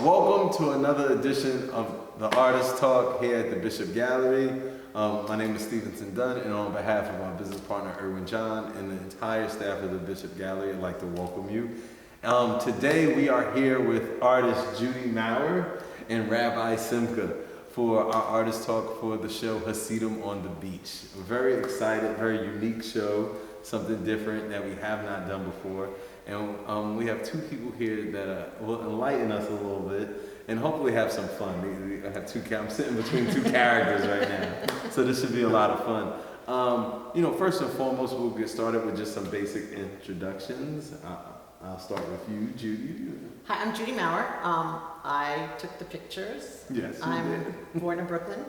Welcome to another edition of the Artist Talk here at the Bishop Gallery. My name is Stevenson Dunn, and on behalf of my business partner Erwin John and the entire staff of the Bishop Gallery, I'd like to welcome you. Today we are here with artist Judy Maurer and Rabi Simcha for our Artist Talk for the show Hasidim on the Beach. We're very excited, very unique show, something different that we have not done before. And we have two people here that will enlighten us a little bit and hopefully have some fun. I have I'm sitting between two characters right now, so this should be a lot of fun. First and foremost, we'll get started with just some basic introductions. I'll start with you, Judy. Hi, I'm Judy Maurer. I took the pictures. Yes, you I'm did. born in Brooklyn,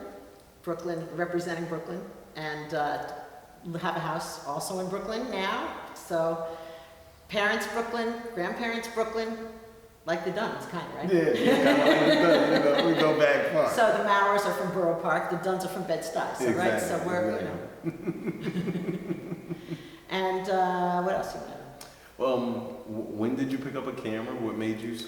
representing Brooklyn, and have a house also in Brooklyn now. So, parents Brooklyn, grandparents Brooklyn, like the Dunns, kind of, right? Yeah, kind of like the Dunns. We go back far. So the Maurers are from Borough Park, the Dunns are from Bed-Stuy, so, exactly, right? So we're, exactly. And what else do you know? When did you pick up a camera? What made you?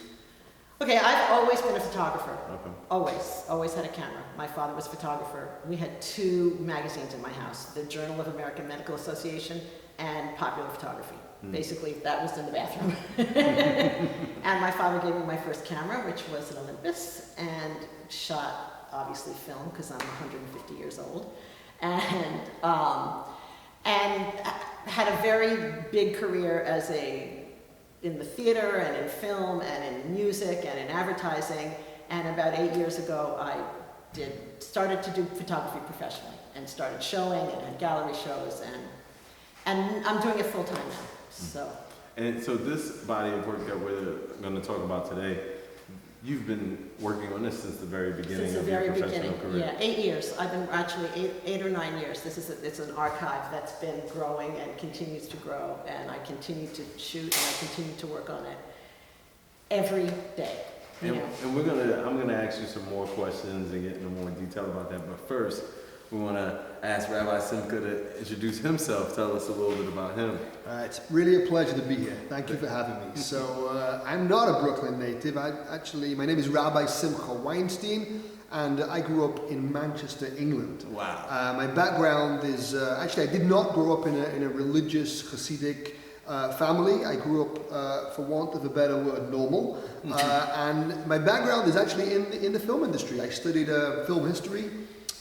Okay, I've always been a photographer. Okay. Always had a camera. My father was a photographer. We had two magazines in my house, the Journal of American Medical Association and Popular Photography. Basically, that was in the bathroom. And my father gave me my first camera, which was an Olympus, and shot, obviously, film, because I'm 150 years old. And had a very big career in the theater and in film and in music and in advertising. And about 8 years ago, I started to do photography professionally and started showing and had gallery shows, and I'm doing it full time now. So this body of work that we're going to talk about today, you've been working on this since the very beginning of your professional career. Yeah, 8 years. I've been actually eight or 9 years. It's an archive that's been growing and continues to grow, and I continue to shoot and I continue to work on it every day. And I'm gonna ask you some more questions and get into more detail about that. But first, we want to ask Rabi Simcha to introduce himself. Tell us a little bit about him. It's really a pleasure to be here. Thank you for having me. So I'm not a Brooklyn native. My name is Rabi Simcha Weinstein, and I grew up in Manchester, England. Wow. My background is, I did not grow up in a religious Hasidic family. I grew up, for want of a better word, normal. And my background is actually in the film industry. I studied film history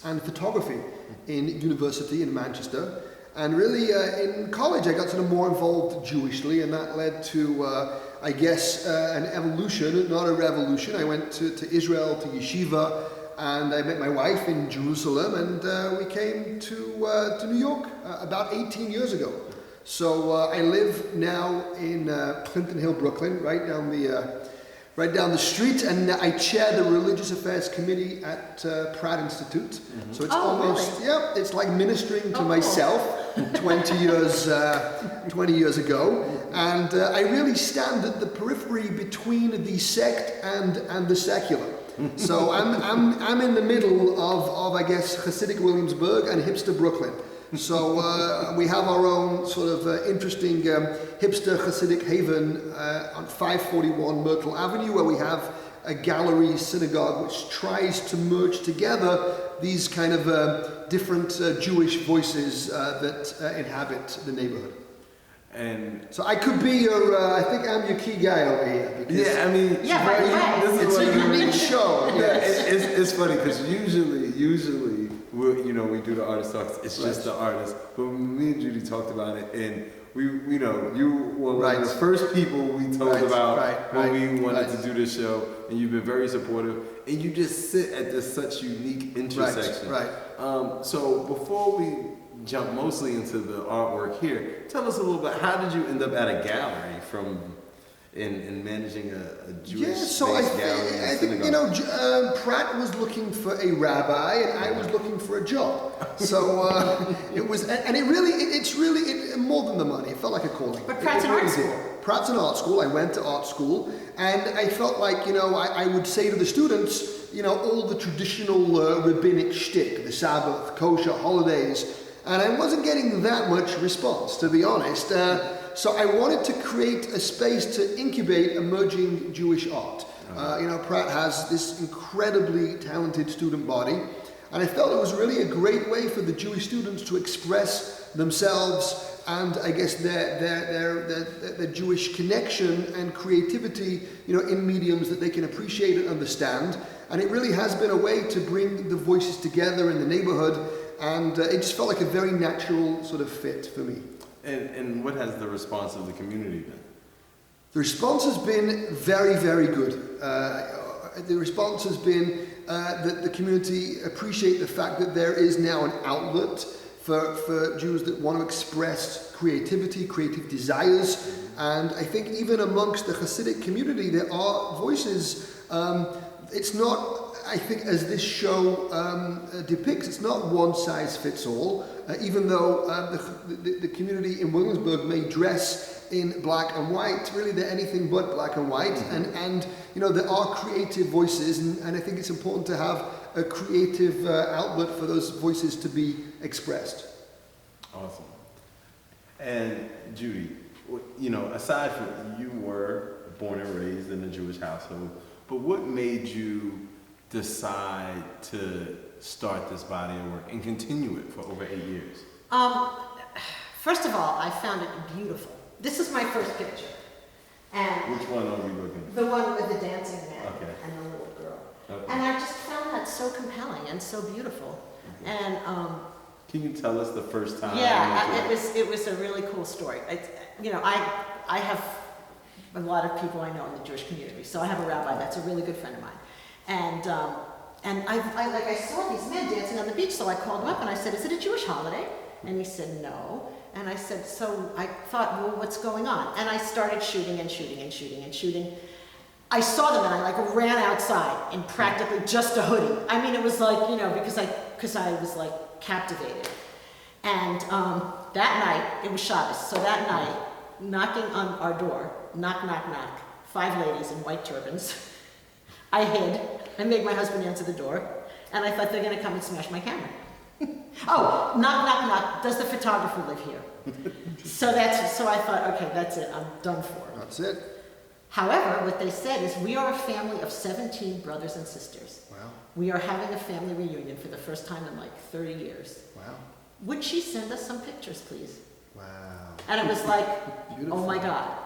and photography in university in Manchester. And really, in college, I got sort of more involved Jewishly, and that led to, an evolution, not a revolution. I went to Israel, to yeshiva, and I met my wife in Jerusalem, and we came to New York about 18 years ago. So I live now in Clinton Hill, Brooklyn, right down the street, and I chair the Religious Affairs Committee at Pratt Institute. Mm-hmm. So it's it's like ministering to myself 20 years ago, and I really stand at the periphery between the sect and the secular. So I'm in the middle of Hasidic Williamsburg and hipster Brooklyn. So we have our own sort of interesting hipster Hasidic haven on 541 Myrtle Avenue, where we have a gallery synagogue which tries to merge together these kind of different Jewish voices that inhabit the neighborhood. And so I could be I think I'm your key guy over here. This is a unique show. It's funny because usually we do the artist talks. It's just the artist. But me and Judy talked about it, and you were one of the first people we told about when we wanted to do this show, and you've been very supportive. And you just sit at this such unique intersection. So before we jump mostly into the artwork here, tell us a little bit. How did you end up at a gallery in managing a Jewish gallery? I think Pratt was looking for a rabbi, and I was looking for a job. So it was, and it's really more than the money. It felt like a calling. But Pratt's an art school. Pratt's an art school. I went to art school, and I felt like I would say to the students, all the traditional rabbinic shtick, the Sabbath, kosher, holidays. and I wasn't getting that much response, to be honest. So I wanted to create a space to incubate emerging Jewish art. Pratt has this incredibly talented student body, and I felt it was really a great way for the Jewish students to express themselves and I guess their Jewish connection and creativity, in mediums that they can appreciate and understand. And it really has been a way to bring the voices together in the neighborhood, and it just felt like a very natural sort of fit for me. And what has the response of the community been? The response has been very, very good. The response has been that the community appreciate the fact that there is now an outlet for Jews that want to express creativity, creative desires. And I think even amongst the Hasidic community, there are voices. It's not, I think, as this show depicts, it's not one size fits all. Even though the community in Williamsburg may dress in black and white, really they're anything but black and white. And there are creative voices, and I think it's important to have a creative outlet for those voices to be expressed. Awesome. And Judy, aside from you were born and raised in a Jewish household, but what made you decide to start this body of work and continue it for over 8 years? First of all, I found it beautiful. This is my first picture. And which one are we looking at? the one with the dancing man Okay. and the little girl. Okay. And I just found that so compelling and so beautiful. Okay. And can you tell us the first time? it was a really cool story. I have a lot of people I know in the Jewish community. So I have a rabbi that's a really good friend of mine. And I saw these men dancing on the beach, so I called him up and I said, "Is it a Jewish holiday?" And he said, "No." And I said, so I thought, well, what's going on? And I started shooting and shooting and shooting and shooting. I saw them and I ran outside in practically just a hoodie. I mean, it was like, because I was like captivated. And that night, it was Shabbos. So that night, knocking on our door, knock, knock, knock, 5 ladies in white turbans. I hid. I made my husband answer the door. And I thought they're going to come and smash my camera. Oh, knock, knock, knock. Does the photographer live here? So I thought, okay, that's it. I'm done for. That's it. However, what they said is, we are a family of 17 brothers and sisters. Wow. We are having a family reunion for the first time in like 30 years. Wow. Would she send us some pictures, please? Wow. And it was like, Beautiful. oh my God.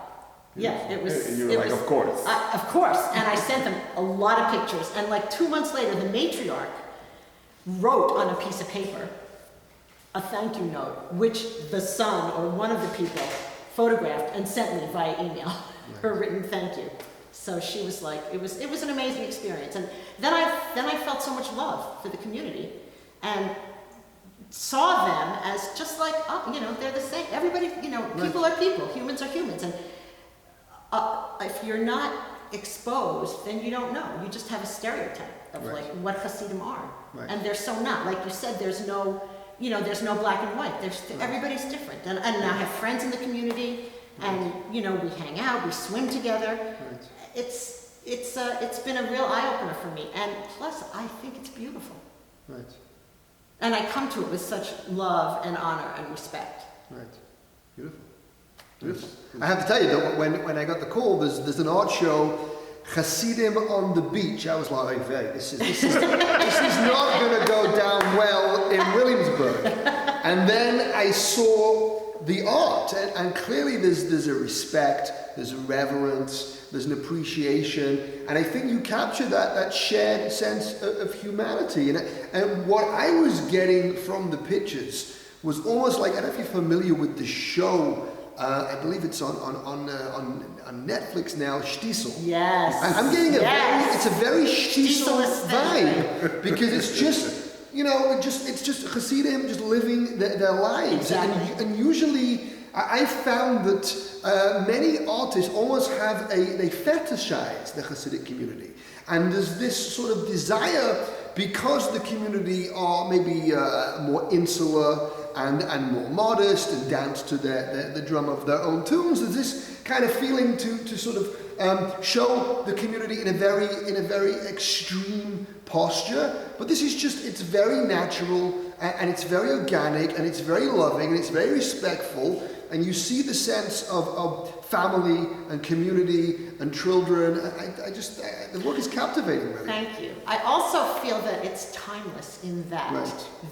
Yeah, it was. And you were it like, was, of course. Of course. And I sent them a lot of pictures. And like 2 months later, the matriarch wrote on a piece of paper a thank you note, which the son or one of the people photographed and sent me via email, her written thank you. So she was like, it was an amazing experience. And then I felt so much love for the community and saw them as just like, they're the same. Everybody, people are people, humans are humans. And if you're not exposed, then you don't know. You just have a stereotype of like what Hasidim are. Right. And they're so not. Like you said, there's no black and white. Everybody's different. And I have friends in the community, and we hang out, we swim together. Right. It's been a real eye-opener for me. And plus, I think it's beautiful. Right. And I come to it with such love and honor and respect. Right. Beautiful. Beautiful. I have to tell you that when I got the call, there's an art show, Hasidim on the beach. I was like, hey, this is not going to go down well in Williamsburg. And then I saw the art, and clearly there's a respect, there's a reverence, there's an appreciation, and I think you capture that shared sense of humanity. And what I was getting from the pictures was almost like, I don't know if you're familiar with the show. I believe it's on Netflix now, Shtisel. Yes. I'm getting it's a very Shtisel vibe because it's just, it's just Hasidim just living their lives. Exactly. And usually I found that many artists almost they fetishize the Hasidic community. And there's this sort of desire, because the community are maybe more insular and more modest and dance to the drum of their own tunes. There's this kind of feeling to sort of show the community in a very extreme posture. But this is it's very natural and it's very organic, and it's very loving, and it's very respectful, and you see the sense of family and community and children. The work is captivating, really. Thank you. I also feel that it's timeless in that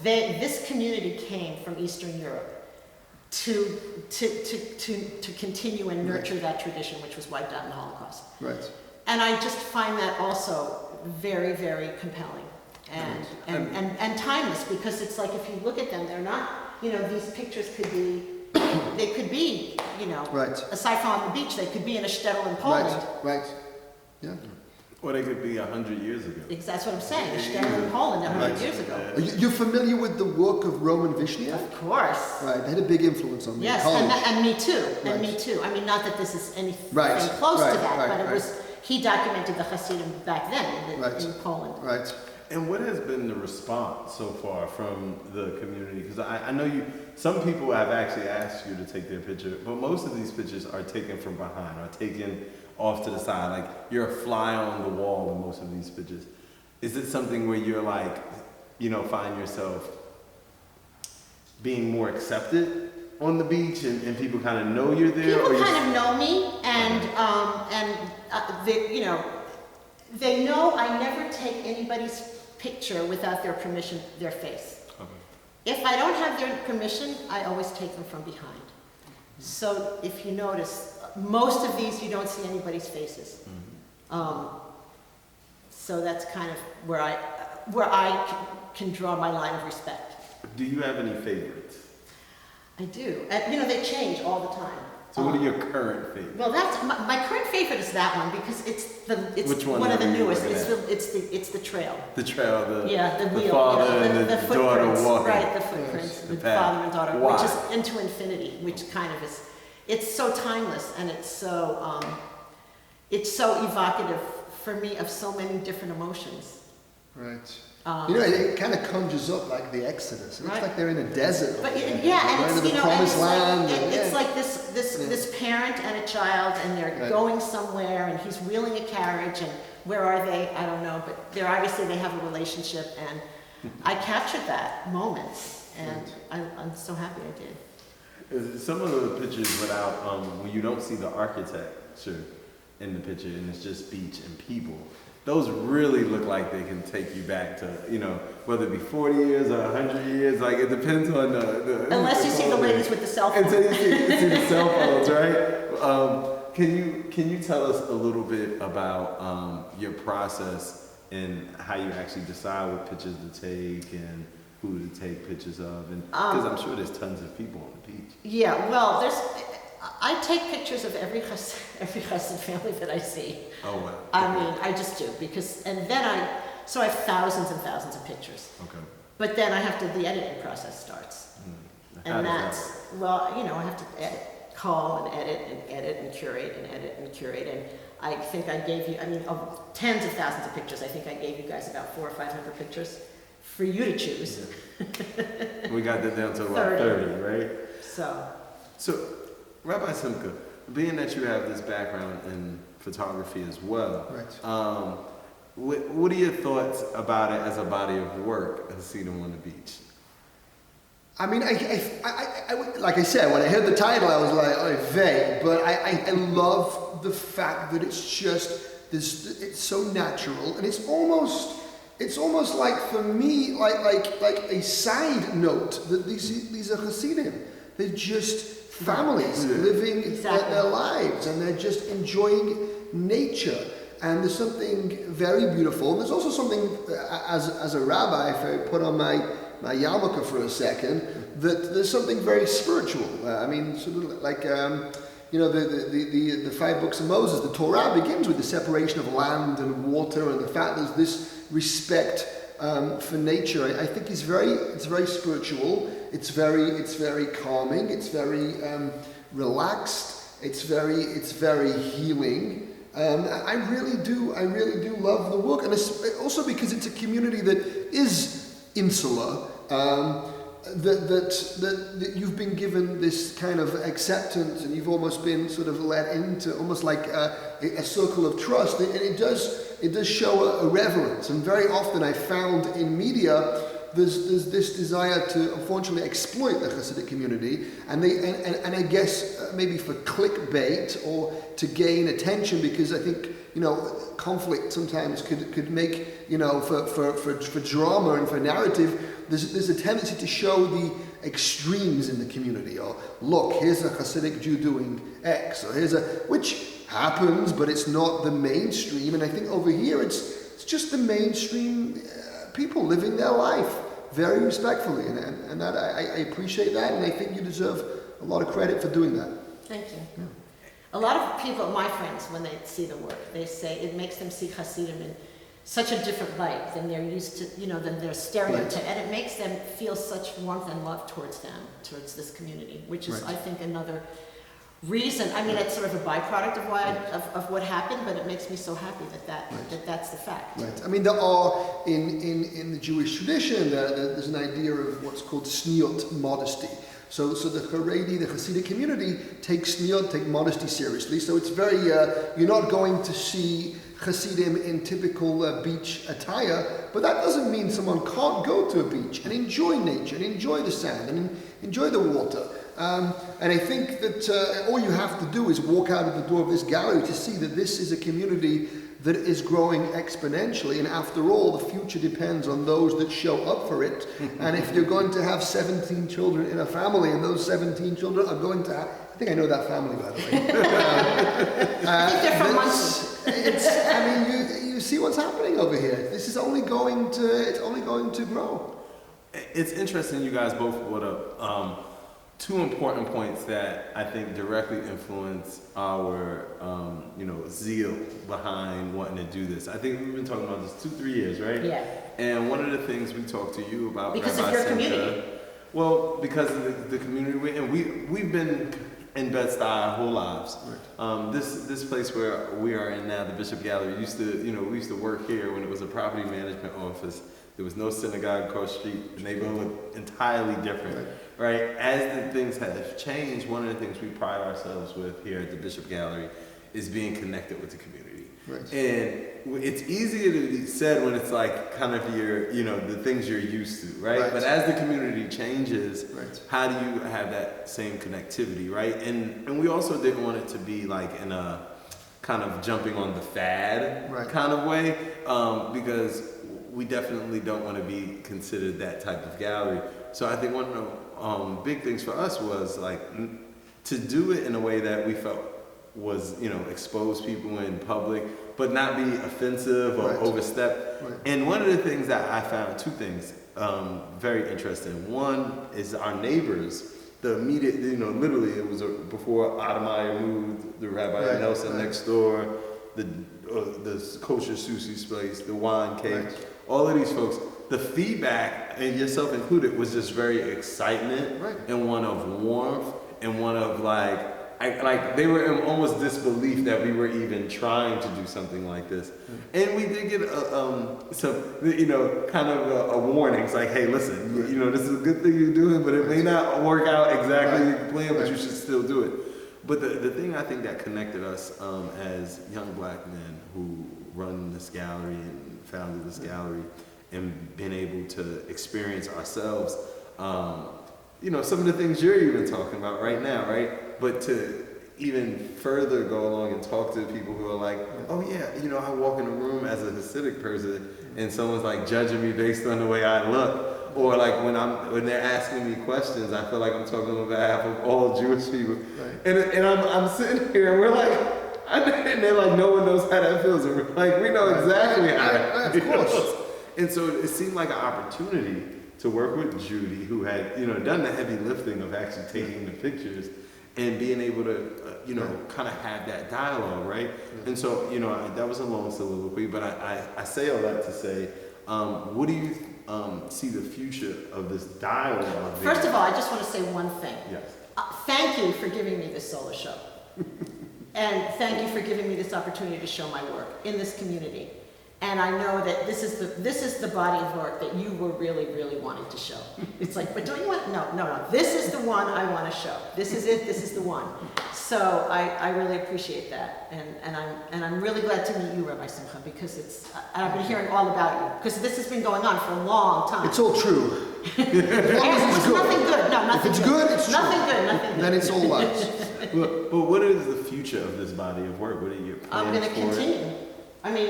this community came from Eastern Europe to continue and nurture that tradition which was wiped out in the Holocaust. Right. And I just find that also very, very compelling and timeless, because it's like, if you look at them, they're not, these pictures could be, they could be, aside from on the beach, they could be in a shtetl in Poland. Right. Yeah. Or they could be 100 years ago. That's what I'm saying, a shtetl in Poland 100 years ago. You're familiar with the work of Roman Vishniev? Of course. Right, they had a big influence on me. Yes, and me too, and me too. I mean, not that this is anything close to that, but it was, he documented the Hasidim back then in Poland. Right. And what has been the response so far from the community? Because I know some people have actually asked you to take their picture, but most of these pictures are taken from behind, or taken off to the side. Like, you're a fly on the wall in most of these pictures. Is it something where you're like, find yourself being more accepted on the beach, and people kind of know you're there? People kind of know me, and they know I never take anybody's picture without their permission, their face. Okay. If I don't have their permission, I always take them from behind. So if you notice, most of these you don't see anybody's faces. So that's kind of where I can draw my line of respect. Do you have any favorites? I do. And, they change all the time. So what are your current favorites? Well, that's my current favorite is that one, because it's Which one of the are you newest. looking It's the trail. The trail, the the wheel, father and the daughter footprints, walking. right? The footprints, The the path. father and daughter, Why? which is into infinity, which kind of is. It's so timeless, and it's so evocative for me of so many different emotions. Right. It kind of conjures up like the Exodus. It looks like they're in a desert. But and it's the promised land. It's like this parent and a child, and they're going somewhere, and he's wheeling a carriage, and where are they? I don't know, but they have a relationship, and I captured that moment, and I'm so happy I did. Some of the pictures without, when you don't see the architecture in the picture, and it's just beach and people, those really look like they can take you back to, whether it be 40 years or 100 years, like it depends on the Unless you see the ladies with the cell phone. Until you see the cell phones, right? Can you tell us a little bit about your process and how you actually decide what pictures to take and who to take pictures of? And because I'm sure there's tons of people on the beach. Yeah, well, I take pictures of every Chassid family that I see. Oh, wow. I mean, I just do, so I have thousands and thousands of pictures. Okay. But then the editing process starts. And that's, I have to call and edit and curate and edit and curate. And I think I gave you, of tens of thousands of pictures, I think I gave you guys about 400 or 500 pictures for you to choose. Yeah. We got that down to about 30, right? So, Rabbi Simcha, being that you have this background in photography as well, right. What are your thoughts about it as a body of work, Hasidim on the beach? I mean, like I said, when I heard the title, I was like, oh, vague, but I love the fact that it's just this, it's so natural, and it's almost like, for me, like a side note that these are Hasidim. They're just families living their lives, and they're just enjoying nature. And there's something very beautiful. And there's also something, as a rabbi, if I put on my yarmulke for a second, that there's something very spiritual. I mean, sort of like, the 5 books of Moses, the Torah begins with the separation of land and water, and the fact there's this respect for nature. I think it's very spiritual. It's very calming. It's very relaxed. It's very healing. I really do love the work, and it's also because it's a community that is insular. That you've been given this kind of acceptance, and you've almost been sort of let into almost like a circle of trust, and it does show a reverence. And very often I found in media there's this desire to unfortunately exploit the Hasidic community, and I guess maybe for clickbait or to gain attention, because I think conflict sometimes could make for drama and for narrative. There's a tendency to show the extremes in the community, or look, here's a Hasidic Jew doing X, or which happens, but it's not the mainstream. And I think over here it's just the mainstream people living their life very respectfully, and that I appreciate that, and I think you deserve a lot of credit for doing that. Thank you. Yeah. A lot of people, my friends, when they see the work, they say it makes them see Hasidim in such a different light than they're used to, than their stereotype, and it makes them feel such warmth and love towards this community, which is, I think, another reason. I mean, it's sort of a byproduct of of what happened, but it makes me so happy that's the fact. Right. I mean, there are in the Jewish tradition there's an idea of what's called sniot, modesty. So the Haredi, the Hasidic community, take modesty seriously. So it's very you're not going to see Hasidim in typical beach attire, but that doesn't mean someone can't go to a beach and enjoy nature and enjoy the sand and enjoy the water. And I think that all you have to do is walk out of the door of this gallery to see that this is a community that is growing exponentially, and after all, the future depends on those that show up for it. And if you're going to have 17 children in a family, and those 17 children are going to have, I think I know that family, by the way. I think they're from Muncie. I mean, you see what's happening over here. This is only going to grow. It's interesting you guys both brought up two important points that I think directly influence our, zeal behind wanting to do this. I think we've been talking about this 2-3 years, right? Yeah. And one of the things we talked to you about, because Rabbi of your Simcha, community. well, because of the community, we've been in Bed-Stuy our whole lives. Right. This place where we are in now, the Bishop Gallery, we used to work here when it was a property management office. There was no synagogue across the street. The neighborhood looked entirely different, right? As the things have changed, one of the things we pride ourselves with here at the Bishop Gallery is being connected with the community. Right. And it's easier to be said when it's like kind of your, the things you're used to, right? But as the community changes, how do you have that same connectivity, right? And we also didn't want it to be like in a kind of jumping on the fad kind of way, because we definitely don't want to be considered that type of gallery. So I think one of the big things for us was like to do it in a way that we felt was, expose people in public, but not be offensive or overstep. Right. And one of the things that I found, two things very interesting. One is our neighbors, the immediate, literally it was before Ademeyer moved, the Rabbi Nelson next door, the kosher sushi place, the wine cave, all of these folks, the feedback, and yourself included, was just very excitement and one of warmth and one of they were in almost disbelief that we were even trying to do something like this. And we did get kind of a warning. It's like, hey, listen, this is a good thing you're doing, but it may not work out exactly like you planned, but you should still do it. But the thing I think that connected us as young black men who run this gallery and founded this gallery and been able to experience ourselves, some of the things you're even talking about right now, right? But to even further go along and talk to people who are like, oh yeah, I walk in a room as a Hasidic person and someone's like judging me based on the way I look. Or like when they're asking me questions, I feel like I'm talking on behalf of all Jewish people. And I'm sitting here and we're like, and they're like, no one knows how that feels. And we're like, we know exactly how that feels. And so it seemed like an opportunity to work with Judy, who had, done the heavy lifting of actually taking the pictures and being able to, kind of have that dialogue, right? And so, that was a long soliloquy, but I say all that to say, what do you see the future of this dialogue? First of all, I just want to say one thing. Yes. Thank you for giving me this solo show. And thank you for giving me this opportunity to show my work in this community. And I know that this is the body of work that you were really, really wanting to show. It's like, but don't you want, no. This is the one I want to show. This is it, this is the one. So I really appreciate that. And I'm really glad to meet you, Rabbi Simcha, because I've been hearing all about you. Because this has been going on for a long time. It's all true. As long as it's good. Nothing good, no, nothing If it's good, it's nothing true. good, nothing good. Then it's all lies. But what is the future of this body of work? What are your plans I'm going to for it? continue. I mean,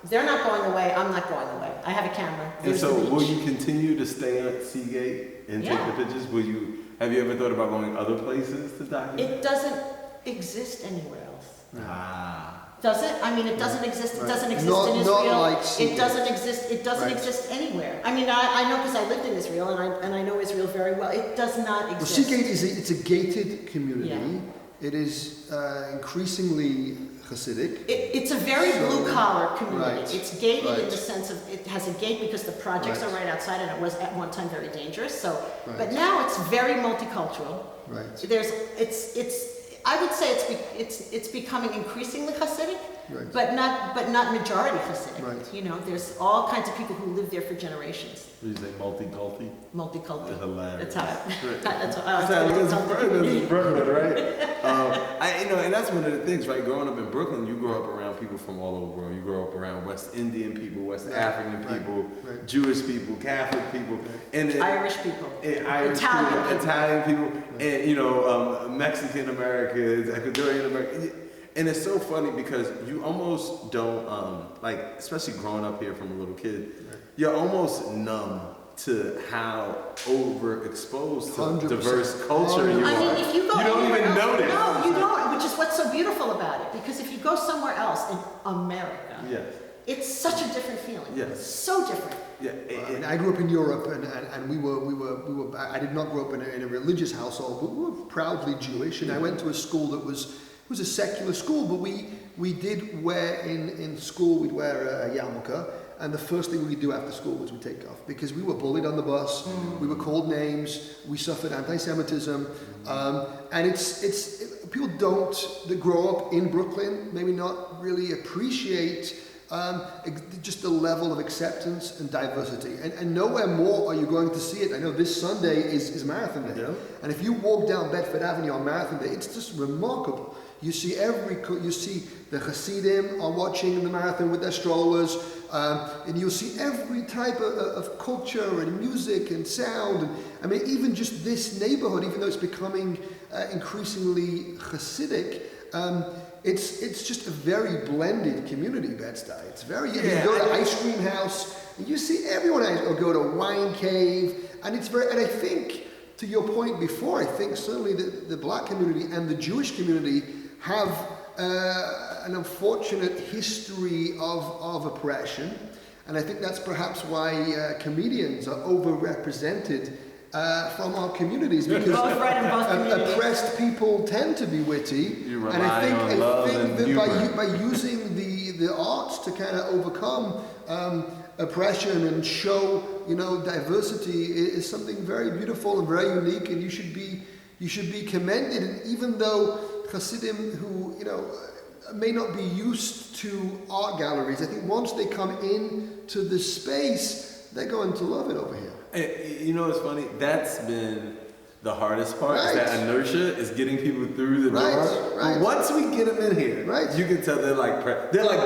they're not going away. I'm not going away. I have a camera. And There's so, the beach. will you continue to stay at Seagate and take the pictures? Have you ever thought about going other places to document? It doesn't exist anywhere else. Ah. Does it? I mean, it doesn't exist. It doesn't exist Not- in not Israel. like Seagate. It doesn't exist. It doesn't Right. exist anywhere. I mean, I know because I lived in Israel and I know Israel very well. It does not Well, exist. Seagate it's a gated community. Yeah. It is increasingly Hasidic. It's a very So- blue-collar community. Right, It's gated in right. the sense of it has a gate because the projects Right. are right outside, and it was at one time very dangerous. So, Right. but now it's very multicultural. Right. I would say it's becoming increasingly Hasidic, Right. but not majority Hasidic. Right. You know, there's all kinds of people who live there for generations. What do you say, multi-culti? Multicultural. It's hilarious. That's how. Right. That's how. That's how it is in Brooklyn, right? And that's one of the things, right? Growing up in Brooklyn, you grow up around people from all over the world. You grow up around West Indian people, West African Right. people, Right. Jewish people, Catholic people, and Irish people. Irish Italian people, Italian people, and Mexican Americans, Ecuadorian Americans. And it's so funny because you almost don't especially growing up here from a little kid, you're almost numb to how overexposed to 100%. diverse culture you are. I mean, if you go You don't anywhere even else, notice. No, you don't, which is what's so beautiful about it. Because if you go somewhere else in America, Yes. it's such a different feeling. Yes. So different. Yeah. And I grew up in Europe, and we were. I did not grow up in a religious household, but we were proudly Jewish. And I went to a school that was a secular school, but we did wear in school. We'd wear a yarmulke, and the first thing we'd do after school was we'd take off because we were bullied on the bus. We were called names. We suffered anti-Semitism, and it's people that grow up in Brooklyn maybe not really appreciate. Just the level of acceptance and diversity. And nowhere more are you going to see it. I know this Sunday is Marathon Day. Yeah. And if you walk down Bedford Avenue on Marathon Day, it's just remarkable. You see the Hasidim are watching the marathon with their strollers, and you'll see every type of culture and music and sound. And I mean, even just this neighborhood, even though it's becoming increasingly Hasidic, it's just a very blended community, Bed-Stuy. It's very, you go to Ice Cream House, and you see everyone, or go to Wine Cave, and I think, to your point before, I think certainly the black community and the Jewish community have an unfortunate history of oppression, and I think that's perhaps why comedians are overrepresented from our communities, because Both right in both communities. oppressed people tend to be witty, You and I rely on think love and that humor. by using the arts to kind of overcome oppression and show diversity is something very beautiful and very unique, and you should be commended. And even though Hasidim who may not be used to art galleries, I think once they come into the space, they're going to love it over here. You know what's funny? That's been the hardest part. Right. Is that inertia is getting people through the Right, door. right. But once we get them in here, Right. you can tell they're like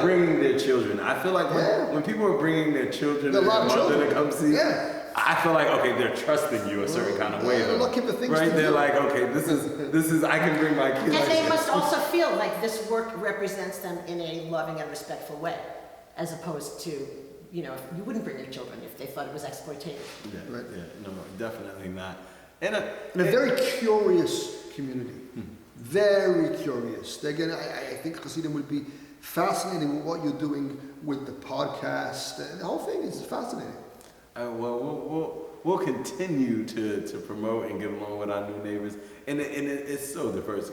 bringing their children. I feel like when people are bringing their children A and lot their of mother to children. come see, Yeah. I feel like okay, they're trusting you a certain kind of way. They're Though. looking for things right? to They're do. like, okay, this is I can bring my kids. And they must also feel like this work represents them in a loving and respectful way, as opposed to, you wouldn't bring your children if they thought it was exploitative. Yeah, Right. yeah, no, definitely not. And And a very curious community. Very curious. They're gonna. I think Hasidim would be fascinated with what you're doing with the podcast. The whole thing is fascinating. We'll continue to promote and get along with our new neighbors, and it's so diverse.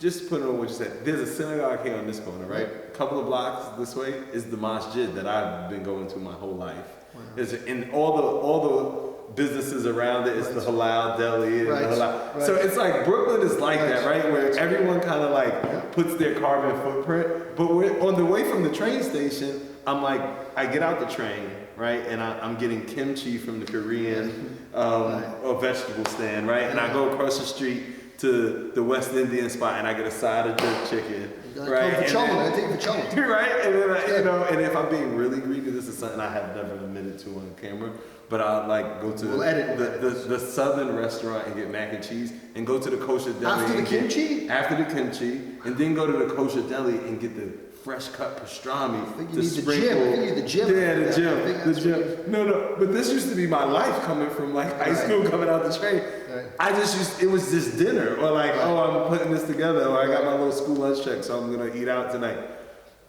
Just put on what you said. There's a synagogue here on this corner, right? A couple of blocks this way is the masjid that I've been going to my whole life. Wow. And all businesses around it. It's the halal deli and Right, the halal. right. So it's like Brooklyn is like Right, that, right? Where right. everyone kind of like Yeah. puts their carbon footprint. But we're, on the way from the train station, I'm like, I get out the train, right? And I'm getting kimchi from the Korean or vegetable stand, right? And I go across the street to the West Indian spot and I get a side of jerk chicken, right? I take the challenge. Right? And then, you know, and if I'm being really greedy, this is something I have never admitted to on camera, but I'll like go to the southern restaurant and get mac and cheese and go to the kosher deli. After the kimchi? After the kimchi, and then go to the kosher deli and get the fresh cut pastrami. I think you need the gym. I think you need the gym. Yeah, the I gym. think The that's gym. No, but this used to be my life coming from like high school, coming out the train. Right. I just used, it was just dinner, or like, oh, I'm putting this together, or I got my little school lunch check, so I'm gonna eat out tonight.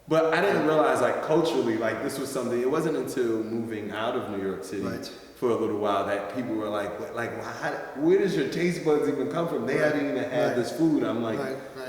But I didn't realize, like, culturally, like, this was something, it wasn't until moving out of New York City for a little while that people were like, where does your taste buds even come from? They hadn't even had this food. I'm like,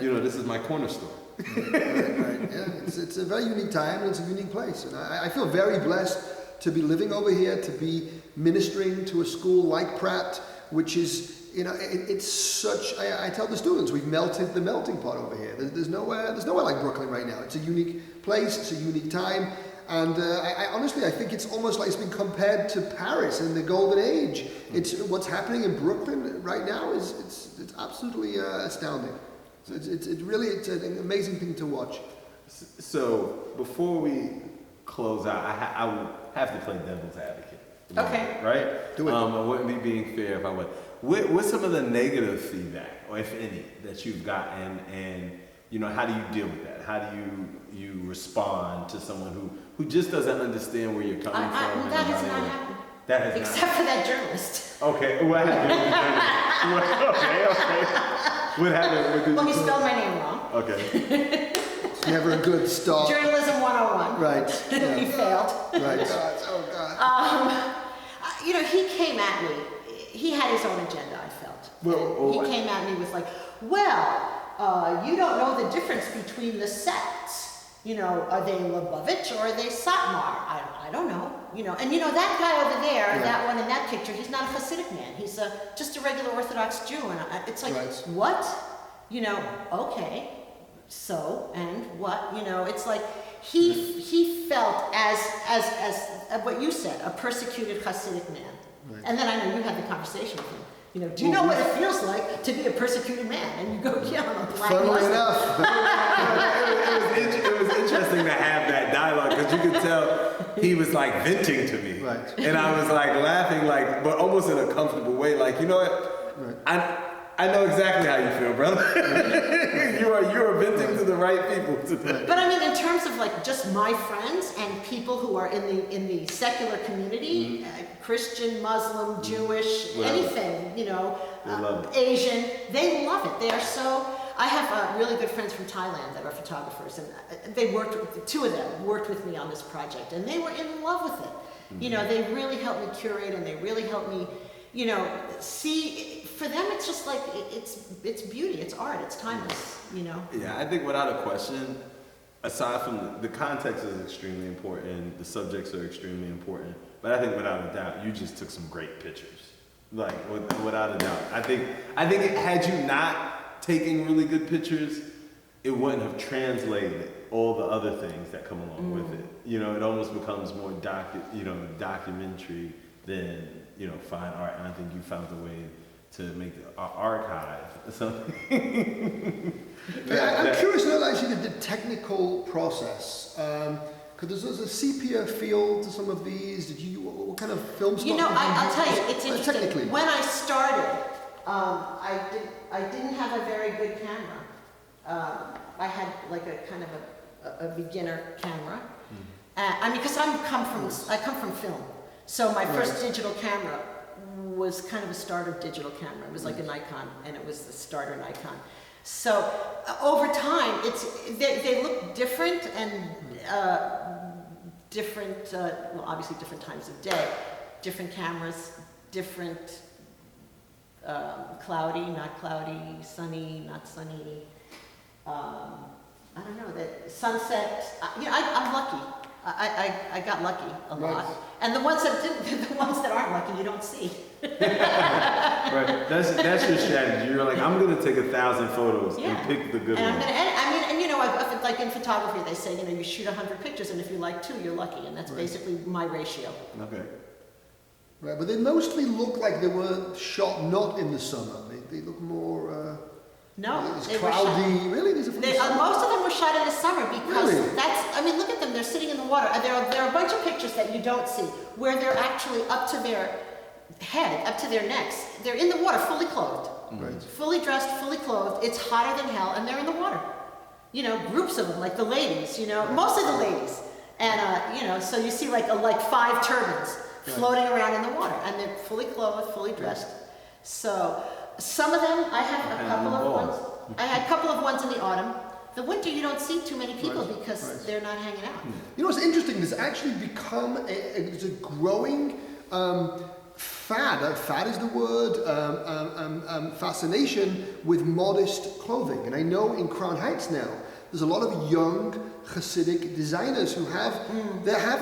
you know, this is my corner store. Right. Yeah, it's a very unique time and it's a unique place. And I feel very blessed to be living over here, to be ministering to a school like Pratt, which is, you know, it's such, I tell the students, we've melted the melting pot over here. There's nowhere like Brooklyn right now. It's a unique place, it's a unique time. And I honestly, I think it's almost like it's been compared to Paris in the golden age. It's what's happening in Brooklyn right now it's absolutely astounding. So it's an amazing thing to watch. So before we close out, I would have to play devil's advocate. Okay. Right? Do it. I wouldn't be being fair if I would. What's some of the negative feedback, or if any, that you've gotten, and you know, how do you deal with that? How do you respond to someone who just doesn't understand where you're coming from? That has not happened. That has Except for that journalist. Okay, what happened? Okay. What happened? Well, he spelled my name wrong. Okay. It's never a good start. Journalism 101. Right. He failed. Right. Oh God. You know, he came at me. He had his own agenda, I felt. He came at me with like, well, you don't know the difference between the sects. You know, are they Lubavitch or are they Satmar? I don't know. You know, and you know that guy over there, that one in that picture, he's not a Hasidic man. He's just a regular Orthodox Jew. And it's like, what? You know, okay. So, and what? You know, it's like he felt as what you said, a persecuted Hasidic man. Right. And then I know you had the conversation with him. You know, do you know what it feels like to be a persecuted man? And you go, yeah, I'm a black Funnily Muslim. enough. It was interesting to have that dialogue because you could tell he was like venting to me. Right. And I was like laughing, like, but almost in a comfortable way. Like, you know what? Right. I know exactly how you feel, brother. You're venting to the right people. But I mean, in terms of like just my friends and people who are in the secular community, Christian, Muslim, Jewish, anything, you know, Asian, they love it. They are so. I have really good friends from Thailand that are photographers, and they two of them worked with me on this project, and they were in love with it. You know, they really helped me curate, and they really helped me, you know, see. For them, it's just like, it's beauty, it's art, it's timeless, you know? Yeah, I think without a question, aside from the context is extremely important, the subjects are extremely important, but I think without a doubt, you just took some great pictures. Like, without a doubt. I think had you not taken really good pictures, it wouldn't have translated all the other things that come along with it. You know, it almost becomes more documentary than, you know, fine art, and I think you found a way to make the archive something. I'm curious to know actually the technical process. Because there's a sepia feel to some of these. What kind of film stock? You know, I'll tell you, it's interesting. Technically. When I started, I didn't have a very good camera. I had like a kind of a beginner camera. I mean, because I come from film. So my first digital camera was kind of a starter digital camera. It was like a Nikon, and it was the starter Nikon. So over time, they look different and different. Well, obviously different times of day, different cameras, different cloudy, not cloudy, sunny, not sunny. I don't know, that sunset. You know, I'm lucky. I got lucky a Right. lot. And the ones that didn't, the ones that aren't lucky, you don't see. Right. That's your strategy. You're like, I'm gonna take 1,000 photos Yeah. and pick the good And I'm ones. gonna edit, I mean, and you know, like in photography, they say, you know, you shoot 100 pictures, and if you like 2, you're lucky, and that's Right. basically my ratio. Okay. Right, but they mostly look like they were shot not in the summer. They look more. No, It's they were cloudy. shot. Really, these are from the summer? Most of them were shot in the summer because Really? I mean, look at them, they're sitting in the water. There are a bunch of pictures that you don't see where they're actually up to their head, up to their necks. They're in the water, fully clothed. Right. Fully dressed, fully clothed. It's hotter than hell, and they're in the water. You know, groups of them, like the ladies, you know, most of the ladies. And, you know, so you see like 5 turbans floating around in the water, and they're fully clothed, fully dressed. So some of them, I have a couple of ones. I had a couple of ones in the autumn. The winter, you don't see too many people Right, because right. they're not hanging out. You know what's interesting? There's actually become it's a growing fad. Fad is the word. Fascination with modest clothing, and I know in Crown Heights now there's a lot of young Hasidic designers who have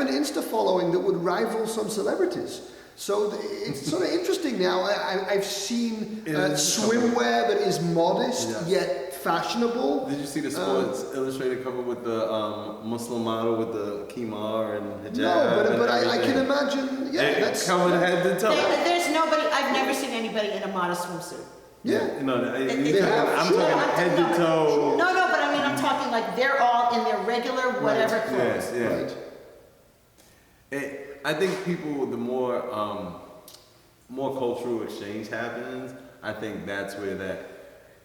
an Insta following that would rival some celebrities. So it's sort of interesting now. I've seen swimwear that is modest Yes. yet fashionable. Did you see the Sports Illustrated cover with the Muslim model with the kimar and hijab? No, but and I can everything? imagine. Yeah, It that's covered head to toe. There's nobody, I've never seen anybody in a modest swimsuit. yeah. No, I'm sure. talking head to toe. No, but I mean, I'm talking like they're all in their regular whatever clothes. Yeah. Right. I think people, the more cultural exchange happens, I think that's where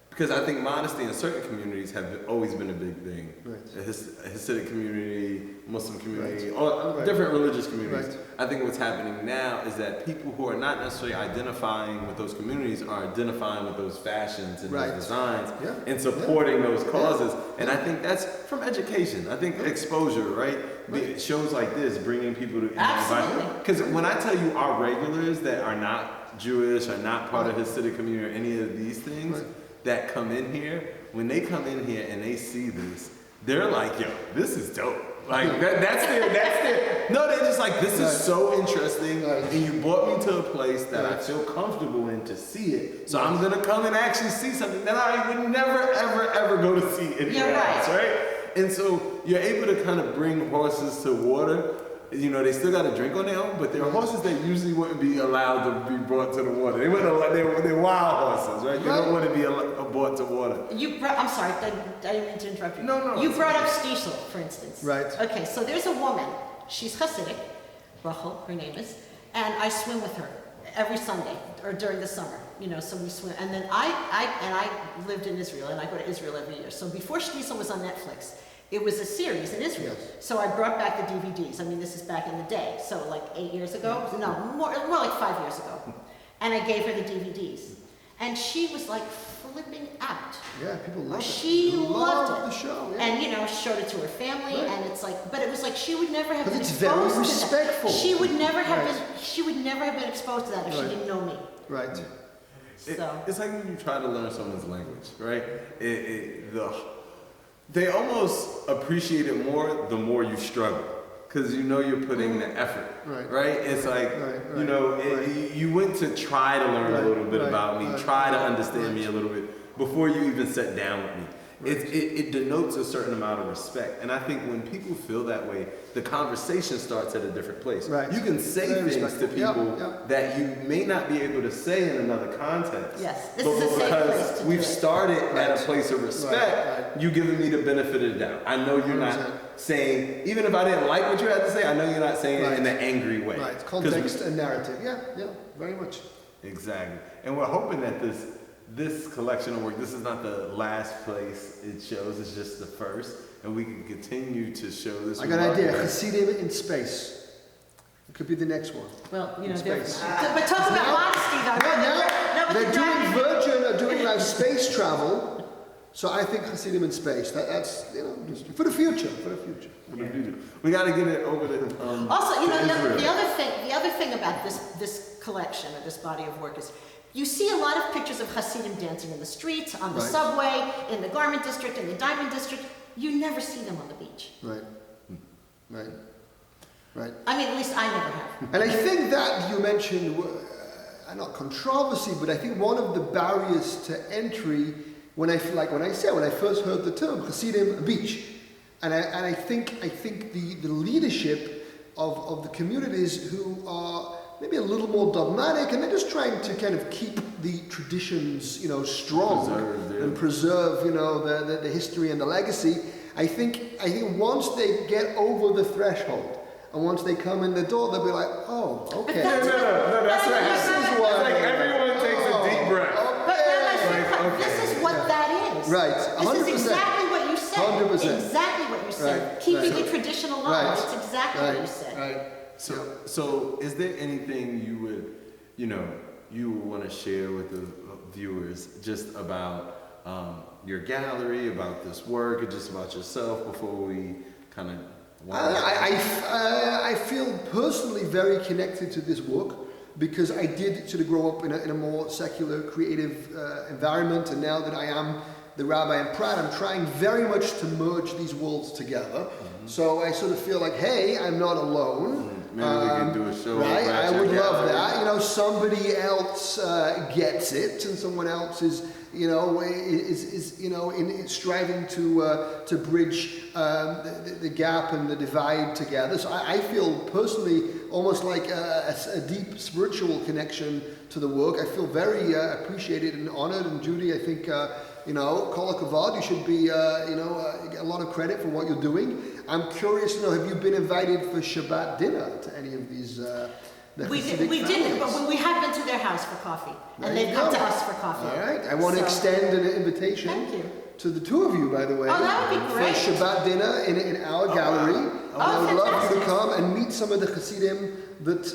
because I think modesty in certain communities have always been a big thing. Right. A Hasidic community, Muslim community, Right. or Right. different religious communities. Right. I think what's happening now is that people who are not necessarily identifying with those communities are identifying with those fashions and Right. those designs Yeah. and supporting those causes. And I think that's from education. I think exposure, right? The shows like this, bringing people to Absolutely. because when I tell you our regulars that are not Jewish, are not part of Hasidic community or any of these things Right. that come in here, when they come in here and they see this, they're like, yo, this is dope. Like that's their no, they're just like, this is so interesting, Right. and you brought me to a place that I Right. feel comfortable in to see it. So I'm gonna come and actually see something that I would never, ever, ever go to see anywhere else, right? And so you're able to kind of bring horses to water. You know, they still got to drink on their own, but they're horses that usually wouldn't be allowed to be brought to the water. They wouldn't allow, they're wild horses, right? They don't want to be brought to water. I'm sorry, I didn't mean to interrupt you. No, You it's brought up Stiesel, for instance. Right. Okay, so there's a woman, she's Hasidic, Rachel, her name is, and I swim with her every Sunday, or during the summer, you know, so we swim. And then I lived in Israel, and I go to Israel every year. So before Stiesel was on Netflix, it was a series in Israel. Yes. So I brought back the DVDs. I mean, this is back in the day. So like 8 years ago? No, more like 5 years ago. And I gave her the DVDs. And she was like flipping out. Yeah, people love it. She They loved love it. the show. Yeah. And, you know, showed it to her family. Right. And it's like, but it was like she would never have But been it's very exposed to respectful. that. She would never have Right. been, she would never have been exposed to that if she Right. didn't know me. Right. So. It's like when you try to learn someone's language, right? They almost appreciate it more the more you struggle, because you know you're putting the effort, Right. It's like, Right, you know, right. you went to try to learn a little bit Right, about me, right, try to right, understand right. me a little bit before you even sat down with me. It denotes a certain amount of respect, and I think when people feel that way, the conversation starts at a different place. Right. You can say Very things to respectful. Yeah, people yeah. that you may not be able to say in another context. Yes, this But is a safe place because to do we've it. started at a Right. place of respect, Right. you giving me the benefit of the doubt. I know you're not 100%. saying, even if I didn't like what you had to say, I know you're not saying it in Right. an angry way. Right. 'Cause Context and narrative. Yeah, very much. Exactly. And we're hoping that this collection of work, this is not the last place it shows, it's just the first, and we can continue to show this. I got an idea. remarkable- Hasidim in space. It could be the next one. Well, you know, In they're, space. but talk about Now- modesty, though. Now but they're the doing drag- Virgin are doing now space travel, so I think Hasidim in space. That's just for the future. For the future. We got to get it over to. Also, you to know, Israel. the other thing about this collection or this body of work is you see a lot of pictures of Hasidim dancing in the streets, on the Right. subway, in the garment district, in the diamond district. You never see them on the beach. Right. Right. Right. I mean, at least I never have. And I think that you mentioned, not controversy, but I think one of the barriers to entry, when I first heard the term Hasidim beach, and I think the leadership of the communities who are maybe a little more dogmatic, and they're just trying to kind of keep the traditions, strong and preserve, the history and the legacy. I think once they get over the threshold, and once they come in the door, they'll be like, oh, okay. No, that's what happens. It's like everyone takes a deep breath. But this is what that is. Right, 100%. This is exactly what you said. 100%. Exactly what you said. Right, Keeping right. the tradition alive. Right. It's exactly what you said. Right. So is there anything you would, you want to share with the viewers just about your gallery, about this work, or just about yourself before we kind of I feel personally very connected to this work because I did sort of grow up in a more secular, creative environment, and now that I am the rabbi in Pratt, I'm trying very much to merge these worlds together. Mm-hmm. So I sort of feel like, hey, I'm not alone. Mm-hmm. Maybe we can do a show. Right, I would love that. Somebody else gets it, and someone else is striving to bridge the gap and the divide together. So I feel personally almost like a deep spiritual connection to the work. I feel very appreciated and honored. And Judy, I think Kol HaKavod, you should be get a lot of credit for what you're doing. I'm curious to know, have you been invited for Shabbat dinner to any of these? We didn't, but we have been to their house for coffee, and they've come to us for coffee. All right, I want to extend an invitation. Thank you. To the two of you, by the way. Oh, that would be great. For Shabbat dinner in our gallery. Wow. I would love you to Fantastic. come and meet some of the Hasidim that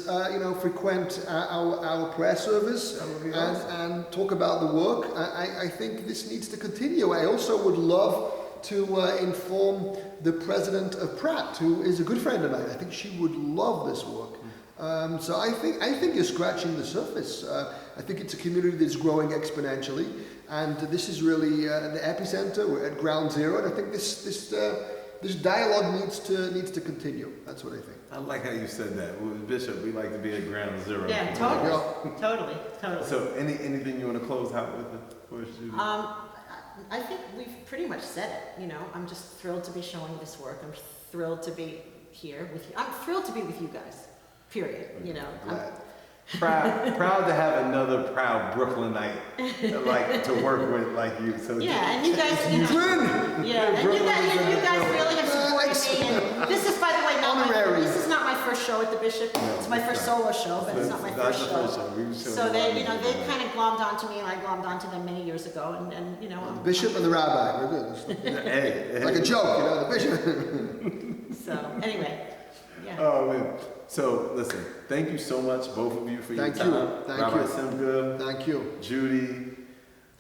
frequent our prayer service and talk about the work. I think this needs to continue. I also would love to inform the president of Pratt, who is a good friend of mine. I think she would love this work. So I think you're scratching the surface. I think it's a community that's growing exponentially, and this is really the epicenter. We're at ground zero, and I think this dialogue needs to continue. That's what I think. I like how you said that. With Bishop, we like to be at ground zero. Yeah, totally. So anything you want to close out with for us, Judy? I think we've pretty much said it. I'm just thrilled to be showing this work. I'm thrilled to be here with you. I'm thrilled to be with you guys. Period. Proud to have another proud Brooklynite to work with like you. So and you guys, and you guys really have supported me. And this is, by the way, this is not my first show at the Bishop. It's my first solo show, but it's not my first show. So they kind of glommed onto me, and I glommed onto them many years ago. And the Bishop and the Rabbi, we're good. Hey. Like a joke, the Bishop. So anyway, yeah. Oh man. So listen, thank you so much, both of you, for your time. Thank you. Simcha. Thank you. Judy,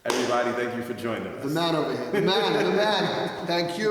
everybody, thank you for joining us. The man over here. The man. Thank you.